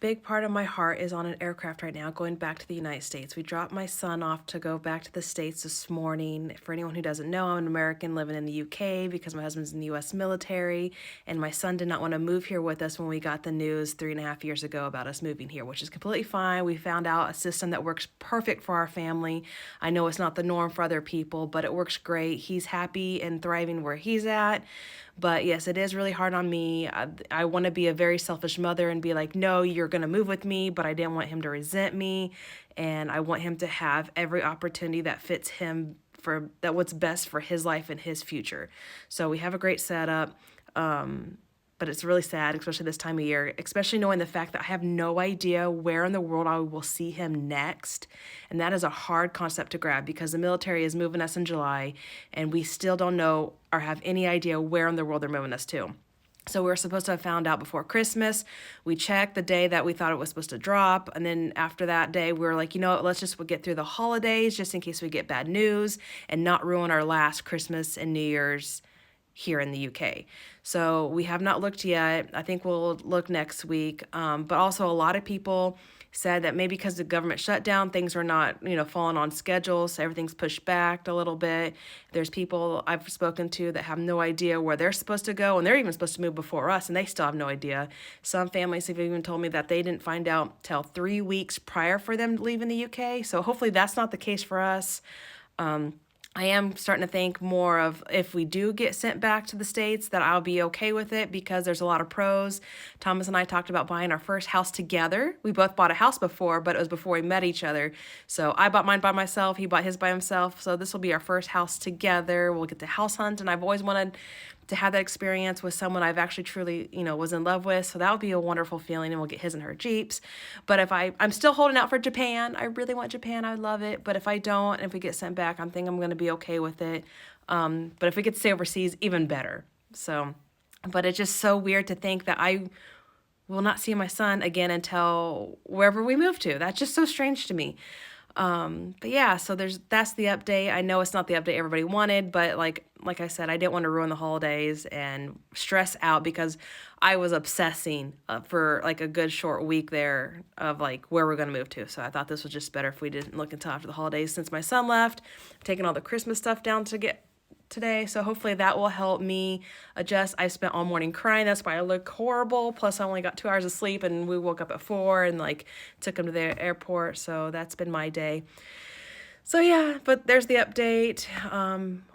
big part of my heart is on an aircraft right now going back to the United States. We dropped my son off to go back to the States this morning. For anyone who doesn't know, I'm an American living in the UK because my husband's in the US military, and my son did not want to move here with us when we got the news 3.5 years ago about us moving here, which is completely fine. We found out a system that works perfect for our family. I know it's not the norm for other people, but it works great. He's happy and thriving where he's at. But yes, it is really hard on me. I want to be a very selfish mother and be like, no, you're going to move with me, but I didn't want him to resent me. And I want him to have every opportunity that fits him for that what's best for his life and his future. So we have a great setup. But it's really sad, especially this time of year, especially knowing the fact that I have no idea where in the world I will see him next. And that is a hard concept to grab because the military is moving us in July and we still don't know or have any idea where in the world they're moving us to. So we were supposed to have found out before Christmas. We checked the day that we thought it was supposed to drop. And then after that day, we were like, you know what, let's just get through the holidays just in case we get bad news and not ruin our last Christmas and New Year's here in the UK. So we have not looked yet. I think we'll look next week. But also a lot of people said that maybe because the government shutdown, things are not, falling on schedule. So everything's pushed back a little bit. There's people I've spoken to that have no idea where they're supposed to go. And they're even supposed to move before us and they still have no idea. Some families have even told me that they didn't find out till 3 weeks prior for them leaving the UK. So hopefully that's not the case for us. I am starting to think more of if we do get sent back to the States that I'll be okay with it because there's a lot of pros. Thomas and I talked about buying our first house together. We both bought a house before, but it was before we met each other. So I bought mine by myself. He bought his by himself. So this will be our first house together. We'll get to house hunt. And I've always wanted to have that experience with someone I've actually truly, was in love with. So that would be a wonderful feeling and we'll get his and her Jeeps. But if I'm still holding out for Japan. I really want Japan. I love it. But if I don't, and if we get sent back, I think I'm going to be okay with it. But if we get to stay overseas, even better. So, but it's just so weird to think that I will not see my son again until wherever we move to. That's just so strange to me. But yeah, so that's the update. I know it's not the update everybody wanted, but like I said, I didn't want to ruin the holidays and stress out because I was obsessing for like a good short week there of like where we're going to move to. So I thought this was just better if we didn't look until after the holidays since my son left. I'm taking all the Christmas stuff down to get today, so hopefully that will help me adjust. I spent all morning crying, that's why I look horrible, plus I only got 2 hours of sleep and we woke up at 4 and like took him to the airport, so that's been my day. So yeah, but there's the update.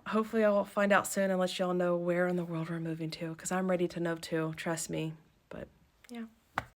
Hopefully I'll find out soon and let y'all know where in the world we're moving to because I'm ready to know too, trust me. But